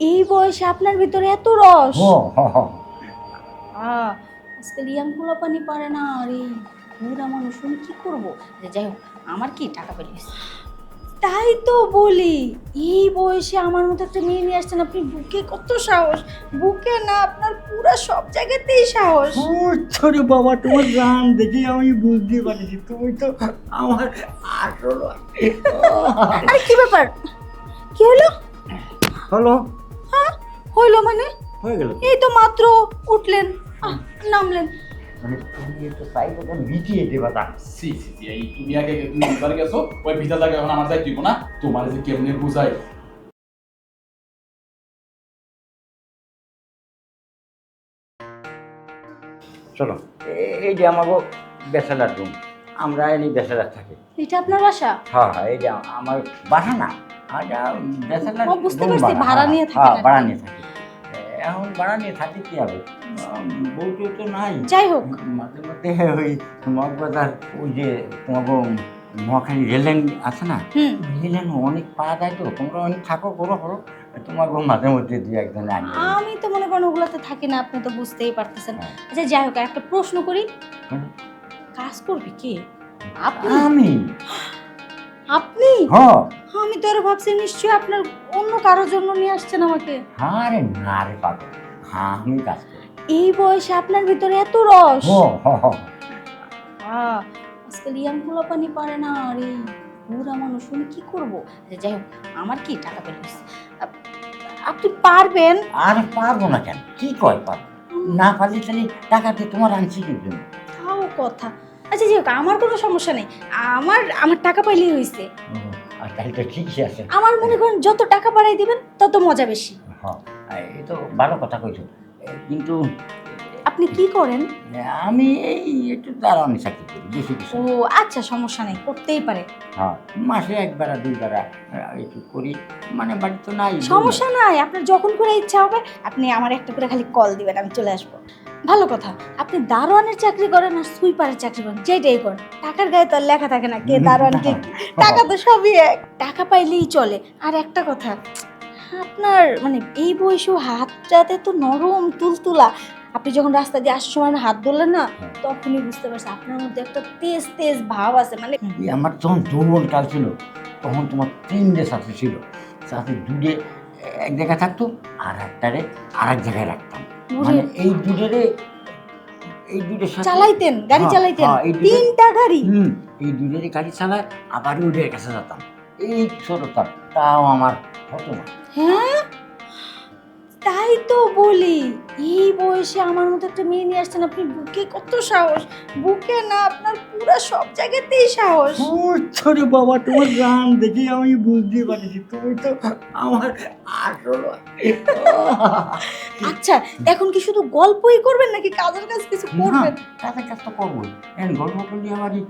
এই বয়সে আপনার ভিতরে এত রস? ও আজকাল ইয়াং পোলাপানি পারে না। আর এই বুড়া মানুষ আমি কি করবো? যাই হোক, আমার কি টাকা পেলে তাই তো বলি, এই বয়সে আমার মতো একটা মেয়ে নিয়ে আসছেন আপনি। বুকে কত সাহস! বুকে না, আপনার পুরা সব জায়গাতেই সাহস। ছোট বাবা, তোমার গান দেখে আমি বুঝতে পারছি তুমি তো আমার আসল। আরে কি ব্যাপার? কি হলো? হলো হ্যাঁ, হইলো মানে? হয়ে গেল। এই তো মাত্র উঠলেন, নামলেন। মানে তুমি তো তাই কথা মিটিয়ে দেবা তা। সি সি সি, এই তুমি আগে তুমি ভিতরে গেছো, ওই ভিতর লাগে এখন আমার দায়িত্ব না তোমার যে কেমনে বুঝাই। চলো, এই যে আমাকে ব্যাচেলার রুম, আমরা এই ব্যাচেলার থাকি। এটা আপনার বাসা? হ্যাঁ হ্যাঁ, এই যে আমার বাসা না, এটা ব্যাচেলার ও, বুঝতে পারছি, ভাড়া নিয়ে থাকেন ভাড়া আপনি। নিয়ে থাকি। এখন ভাড়া নিয়ে থাকি কি হবে, বউটিও তো নাই। যাই হোক, মাঝে মধ্যে ওই মগবাজার, ওই যে তোমাকে মহাখালী রেল লাইন আছে না, রেল লাইন অনেক পাওয়া যায় তো, তোমরা অনেক থাকো করো করো, তোমাকে মাঝে মধ্যে দিয়ে একজন আনি। আমি তো মনে করেন ওগুলোতে থাকি না, আপনি তো বুঝতেই পারতেছেন। আচ্ছা যাই হোক, একটা প্রশ্ন করি, কাজ করবে কে? আপনি? আমি? আপনি? হ্যাঁ। আমি তো আর ভাবছি নিশ্চয়ই আপনার অন্য কারোর জন্য নিয়ে আসছেন আমাকে। হ্যাঁ রে, না রে পাগল, হ্যাঁ আমি কাজ করি। এই বয়সে আপনার ভিতরে এত রস? হ্যাঁ, আজকাল ইয়াং পোলাপানি পারে না। আর এই বুড়া মানুষ আমি কি করবো? যাই হোক, আমার কি টাকা পেলে আপনি পারবেন? আর পারবো না কেন, কি কয় পারবো না? পারলে তাহলে টাকা দিয়ে তোমার আনছি কি জন্য? তাও কথা। আচ্ছা যাই হোক, আমার কোনো সমস্যা নেই, আমার আমার টাকা পাইলেই হয়েছে। আর তাহলে তো ঠিকই আছে। আমার মনে করেন যত টাকা বাড়াই দিবেন তত মজা বেশি। হ্যাঁ, এই তো ভালো কথা কইছো, কিন্তু আপনি কি করেন? আমি এই একটু দাঁড়ানি চাকরি করি, বেশি কিছু ও না। আচ্ছা, সমস্যা নেই, করতেই পারে। হ্যাঁ, মাসে একবার দুইবার একটু করি, মানে বাড়ি তো নাই। সমস্যা নাই, আপনার যখন করে ইচ্ছা হবে আপনি আমার একটা করে খালি কল দিবেন, আমি চলে আসবো। ভালো কথা, আপনি দারোয়ানের চাকরি করেন আর সুইপারের চাকরি করেন, যেটাই করেন, টাকার গায়ে তো আর লেখা থাকে না কে দারোয়ান কে কি। টাকা তো সবই এক, টাকা পাইলেই চলে। আর একটা কথা, আপনার মানে এই বয়সেও হাতটাতে তো নরম তুলতুলা। আপনি যখন রাস্তা দিয়ে আসার সময় হাত ধরলেন না, তখনই বুঝতে পারছি আপনার মধ্যে একটা তেজ তেজ ভাব আছে। মানে আমার যখন যৌবন কাল ছিল, তখন তোমার 3টে চাকরি ছিল। চাকরি দুটে এক জায়গায় থাকতো, আর একটারে আর এক জায়গায় রাখতাম। মানে এই দুটোর সাথে চালাইতেন, গাড়ি হ্যাঁ, চালাইতেন? হ্যাঁ, এই দুটো- 3টা গাড়ি? এই দুটোরই গাড়ি চালায়, আবার ওদের কাছে যেতাম। এই ছোটটা তাও আমার হতো না। হ্যাঁ, তাই তো বলি, এই বয়সে আমার মতো একটা মেয়ে নিয়ে আসছেন আপনি। বুকে কত সাহস! বুকে না, আপনার পুরা সব জায়গাতেই সাহস। ছোট বাবা, তোমার গান দেখে আমি বুঝতে পারছি তুমি তো আমার আসল। আচ্ছা, এখন কি শুধু গল্পই করবেন নাকি কাজের কাজ কিছু করবেন? কাজের কাজ তো করবোই, গল্প করলে আমারই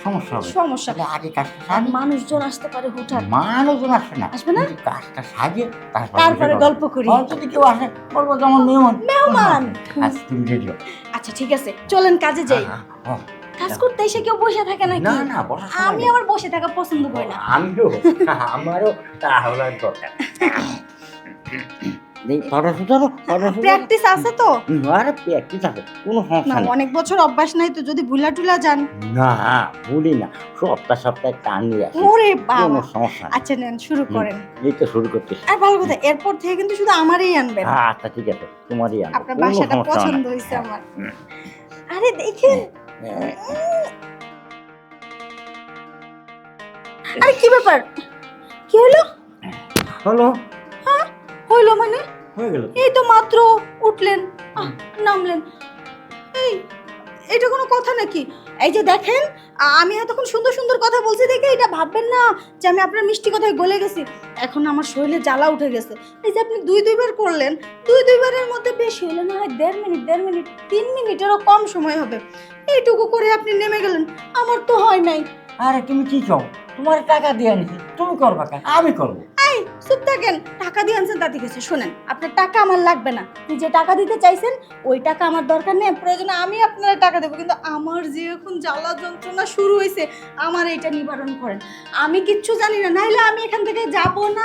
সমস্যা হবে। সমস্যা তাহলে আগে কাজটা আর সারি। মানুষজন আসতে পারে হুঠাৎ। মানুষজন আসবে না, আসবে না? কিন্তু কাজটা সাজিয়ে তারপরে গল্প করি। যদি কেউ আসে বলবো যেমন মেহমান। মেহমান। আচ্ছা তুমি রেডিও। আচ্ছা ঠিক আছে, চলেন কাজে যাই। কাজ করতে এসে কেউ বসে থাকে নাকি? না না, বসার সময় আমি নেই। আবার বসে থাকা পছন্দ করি না। আমিও, আমারও তাহলে দরকার। প্র্যাকটিস আছে তো? আরে প্র্যাকটিস আছে, কোনো না, সমস্যা নেই। অনেক বছর অভ্যাস নাই তো, যদি ভুলা টুলা যান। না ভুলি না, সপ্তাহে টান নিয়ে আসি, ওরে কোনো বাবা। সমস্যা নেই। আচ্ছা নেন, শুরু করেন। এই তো শুরু করতেছি। আর ভালো কথা, এরপর থেকে কিন্তু শুধু আমারই আনবেন। আচ্ছা ঠিক আছে, তোমারই আনবো, আপনার কোনো বাসাটা সমস্যা পছন্দ না। হয়েছে আমার। আরে দেখেন, আরে কি ব্যাপার? কি হলো? হলো হ্যাঁ, হইলো মানে? হয়ে গেল। এই তো মাত্র উঠলেন, নামলেন। এই, এটা কোনো কথা নাকি? এই যে দেখেন, আমি এতক্ষণ সুন্দর সুন্দর কথা বলছি দেখে এটা ভাববেন না যে আমি আপনার মিষ্টি কথায় গলে গেছি। এখন আমার শরীরে জ্বালা উঠে গেছে। এই যে আপনি দুইবার করলেন, দুইবারের মধ্যে বেশি হলে না হয় 1.5 মিনিট 3 মিনিটেরও কম সময় হবে। এইটুকু করে আপনি নেমে গেলেন, আমার তো হয় নাই। আরে তুমি কি চাও, তোমার টাকা দিয়ে আনিছি, তুমি করবা কেন? আমি করবো। এই চুপ থাকেন, টাকা দিয়ে আনছেন তাতে কিছু। শোনেন, আপনার টাকা আমার লাগবে না। আপনি যে টাকা দিতে চাইছেন ওই টাকা আমার দরকার নেই, প্রয়োজনে আমি আপনার টাকা দেবো, কিন্তু আমার যে এখন জ্বালা যন্ত্রণা শুরু হয়েছে আমার এইটা নিবারণ করেন। আমি কিচ্ছু জানি না, নাইলে আমি এখান থেকে যাবো না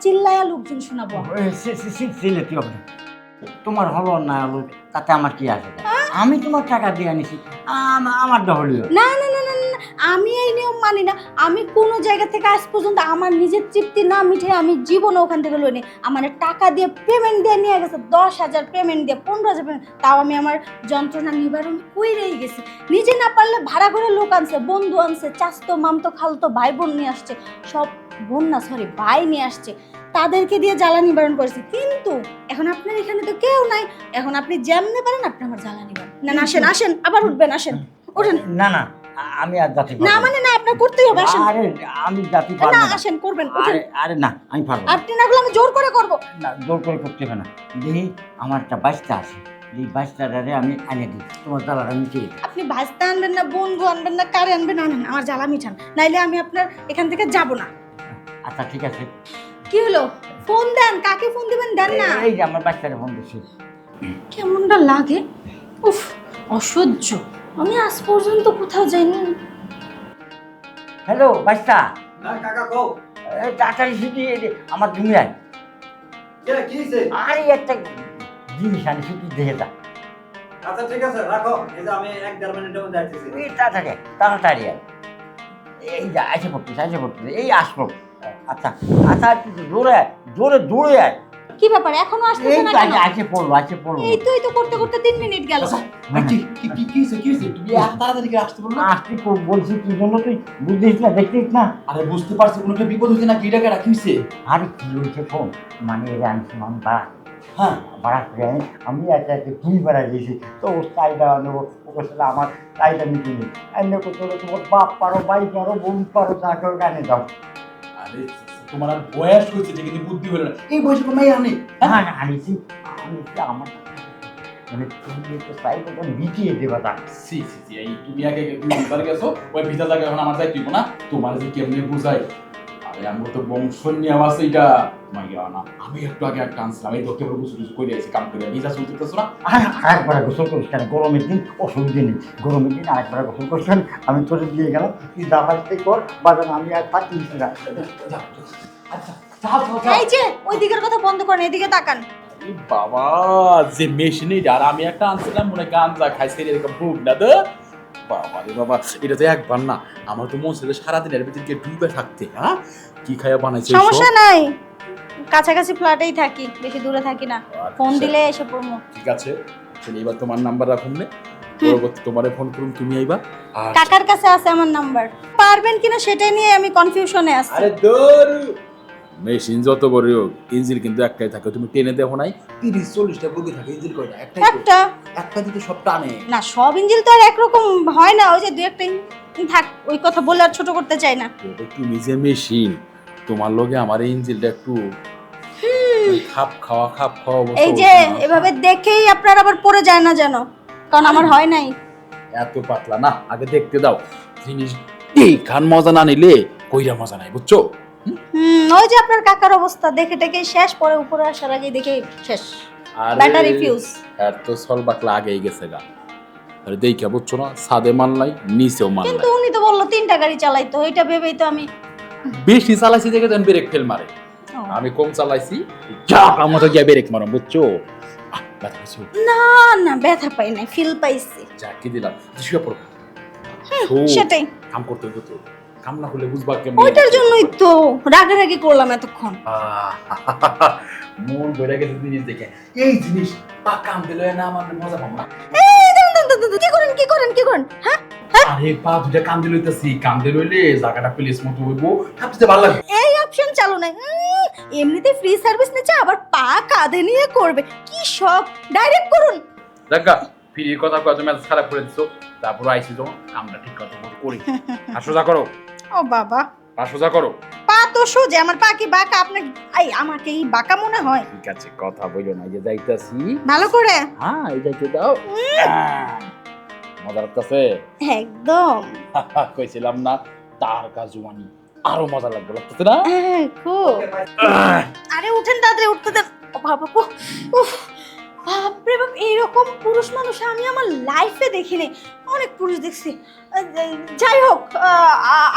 চিল্লায়া লোকজন শোনাবো। সিলেটি হবে না। তোমার হলো না হলো তাতে আমার কি আছে? আমি তোমার টাকা দিয়ে আনিছি, আমার দহলীয়। না না না না না, আমি এই নিয়ম মানি না। আমি কোনো জায়গা থেকে আজ পর্যন্ত আমার নিজের তৃপ্তি না মিঠে আমি জীবনে ওখান থেকে লইনি। আমার টাকা দিয়ে পেমেন্ট দিয়ে নিয়ে গেছে, 10,000 পেমেন্ট দিয়ে, 15,000 পেমেন্ট, তাও আমি আমার যন্ত্রণা নিবারণ কইরেই গেছি। নিজে না পারলে ভাড়া করে লোক আনছে, বন্ধু আনছে, চাচতো মামতো খালতো ভাই বোন নিয়ে আসছে, সব বোন না সরি ভাই নিয়ে আসছে, তাদেরকে দিয়ে জ্বালা নিবারণ করেছি। কিন্তু এখন আপনার এখানে তো কেউ নাই, এখন আপনি যেমনে পারেন আপনি আমার জ্বালা নিবারণ। না না, আসেন আসেন, আবার উঠবেন, আসেন ওঠেন। না না, আমি আর যাতে না মানে না, আপনার করতেই হবে, আসেন। আরে আমি যাতে পারবো না না। আসেন, করবেন, ওঠেন। আরে না, আমি পারবো না। আপনি না করলে আমি জোর করে করব। না, জোর করে করতে হবে না। দেখি আমার একটা বাচ্চা আছে, এই বাচ্চাটারে আমি এনে দিই, তোমার জ্বালাটা মিটিয়ে দিই। আপনি ভাজতে আনবেন না, বন্ধু আনবেন না, কারে আনবেন, আনেন, আমার জ্বালা মিঠান, নাইলে আমি আপনার এখান থেকে যাব না। আচ্ছা ঠিক আছে। কি হলো? ফোন দেন, কাকে ফোন দিবেন দেন না। এই যে আমার বাচ্চাটা ফোন দিচ্ছি। কেমনটা লাগে, উফ, অসহ্য। আমি আজ পর্যন্ত কোথাও যাইনি। হ্যালো বাচ্চা, না কাকা কও। তাড়াতাড়ি ছুটি আমার জমি আয়। কে কি হইছে? আরে একটা জিনিস আনি, ছুটি দেখে যা। আচ্ছা ঠিক আছে রাখো, এই যে আমি 1-1.5 মিনিটের মধ্যে আসতেছি। এই তাড়াতাড়ি তাড়াতাড়ি আয়। এই যে আসে পড়তেছে, এই আসবো। আচ্ছা আচ্ছা, একটু জোরে আয়, জোরে দৌড়ে আয়। কি ব্যাপার, এখনো এই আসতেছে না তো কেন? আসে পড়লো। এই তো করতে করতে 3 মিনিট গেল। আচ্ছা, কি হয়েছে তুমি এত তাড়াতাড়ি করে আসতে বললো না? আসতে বলছি কি জন্য, তুই বুঝছিস না, দেখছিস না? আরে বুঝতে পারছি কোনো একটা বিপদ হয়েছে না, কি টাকা রাখি হয়েছে? আরে কি হয়েছে শোন, মানে এর আনছি আমি বাড়া, হ্যাঁ বাড়া করে আমি একটা দুই বেড়া দিয়েছি, তো ওর চাহিদা নেবো, ওকে সাথে আমার চাহিদা মিটিয়ে নিই। এমনি করতে হলে তোমার বাপ পারো, ভাই পারো, বোন পারো, যা কেউ গানে দাও। আরে তোমার আর বয়স হয়েছে যে, কিন্তু বুদ্ধি হলো না। এই বয়সে কোনো মেয়ে আনে? হ্যাঁ আনিছি আমার, মানে তুমি একটু চাহিদাটা মিটিয়ে দেবা তা। সি এই তুমি আগে তুমি বিবার গেছো, ওই ভিজা জায়গা এখন আমার যাইতে না, তোমার যে কেমনে বুঝাই। আরে আমার তো বংশ নিয়ে আছে এটা, মাইয়া না। আমি একটু আগে একটা আনছিলাম, এই দোকে বসে কিছু করে আইছি, কাম করে ভিজা চলতেছো না। আরেকবার গোসল করিস কেন? গরমের দিন অসুবিধে নেই, গরমের দিন আরেকবার গোসল করিস কেন? আমি তোরে দিয়ে গেলাম, তুই দাবাইতে কর, বাজার আমি আর থাকিস না। আচ্ছা যাও এই যে ওই দিকের কথা বন্ধ করেন, এদিকে তাকান। এই বাবা, যে মেশিনে আর আমি একটা আনছিলাম মনে গাঞ্জা খাইছে এরকম ভুগ না তো। বাবা রে বাবা, এটা তো একবার না, আমার তো মন ছিল সারাদিন এর ভিতরে ডুবে থাকতে। হ্যাঁ কি খাইয়া বানাইছে এসব? সমস্যা নাই, কাছাকাছি ফ্ল্যাটেই থাকি, বেশি দূরে থাকি না, ফোন আচ্ছা, দিলে এসে পড়বো। ঠিক আছে, তাহলে এবার তোমার নাম্বার রাখুন নে, পরবর্তী তোমারে ফোন করুন, তুমি আইবা। আর কাকার কাছে আছে আমার নাম্বার, পারবেন কিনা সেটাই নিয়ে আমি কনফিউশনে আছি। আরে দূর, মেশিন যত বড় হোক ইঞ্জিন কিন্তু একটাই থাকে, তুমি টেনে দেখো নাই 30-40টা বগি থাকে, ইঞ্জিন কয়টা? একটাই তো। একটা দিতে সব টানে না, সব ইঞ্জিন তো আর একরকম হয় না, ওই যে দুই একটা ইঞ্জিন থাক, ওই কথা বলে আর ছোট করতে চাই না। তুমি যে মেশিন, তোমার লগে আমার ইঞ্জিনটা একটু খাপ খাওয়া অবস্থা এই যে হচ্ছে না। এভাবে দেখেই আপনার আবার পড়ে যায় না যেন, কারণ আমার হয় নাই। এত পাতলা না, আগে দেখতে দাও জিনিস, এই খান মজা না নিলে কইরা মজা নাই, বুঝছো? ওই যে আপনার কাকার অবস্থা, দেখে টেকে শেষ, পরে উপরে আসার আগে দেখে শেষ, ব্যাটারি ফিউজ। আর তো সলবাকলা আগেই গেছে গা। আরে দেখে বুঝছো না, সাদে মান নাই, নিচেও মান কিন্তু নাই। উনি তো বললো 3টা গাড়ি চালাইতো, ওইটা ভেবেই তো আমি। বেশি চালাইছি দেখে তখন ব্রেক ফেল মারে, ও, আমি কম চালাইছি, যা মতো গিয়ে ব্রেক মারো, বুঝছো? ব্যথা পাইছো? না না, ব্যথা পাই নাই, ফিল পাইছি। যা কি দিলাম, শুয়ে পড়ো। সেটাই, কাম করতে হতো তো, কাম না করলে বুঝবা কেমন। ওইটার জন্যই তো রাগারাগি করলাম এতক্ষণ। মন ভরে গেছে জিনিস দেখে, এই জিনিস বা কাম দিলে না আমার মজা পাবো না। এই দাঁড়ান, কি করেন হ্যাঁ? আরে পা দুটা কাম দিলে হইতাছি, কাম দিলে হইলে জায়গাটা প্লেস মতো হইবো, ভাবতে ভালো লাগবে। এই অপশন চালু নাই, এমনিতে ফ্রি সার্ভিস নিচ্ছে, আবার পা কাঁধে নিয়ে করবে, কি শখ, ডাইরেক্ট করুন। দেখা ফিরির কথা কয়, তুমি মেজাজ খারাপ করে দিছো, তারপর আইছি যখন কামটা ঠিক কথা মতো করি। আর সোজা করো, ও বাবা, পা সোজা করো। পা তো সোজা, আমার পা কি বাঁকা? আপনার এই আমাকে এই বাঁকা মনে হয়? ঠিক আছে, কথা বইলো না, এই যে যাইতাছি। ভালো করে, হ্যাঁ এই যাইতে দাও। মজা লাগতেছে? একদম। কইছিলাম না তার কাজুয়ানি, আরো মজা লাগবে, লাগতেছে না? হ্যাঁ খুব। ওকে, ভাই। আরে উঠেন তাড়াতাড়ি, উঠতে দেন। ও বাবা গো, উফ, বাপরে বাপ, এইরকম পুরুষ মানুষ আমি আমার লাইফে দেখিনি। অনেক পুরুষ দেখছি। যাই হোক,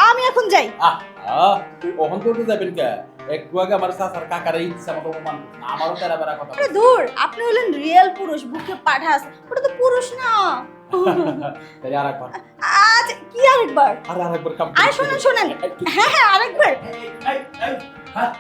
আমি এখন যাই। কখন তো উঠে যাবেন কে? একটু আগে আমার চাচার কাকারে ইচ্ছা মতো অপমান করছেন, আমারও তেরা বেড়া কথা আরে দূর, আপনি হলেন রিয়েল পুরুষ, বুকে পাঠাস। ওটা তো পুরুষ না। তাই আরেকবার, আজ কি আরেকবার? আরেকবার কাম আরে শোনেন শোনেন, হ্যাঁ হ্যাঁ আরেকবার। হ্যাঁ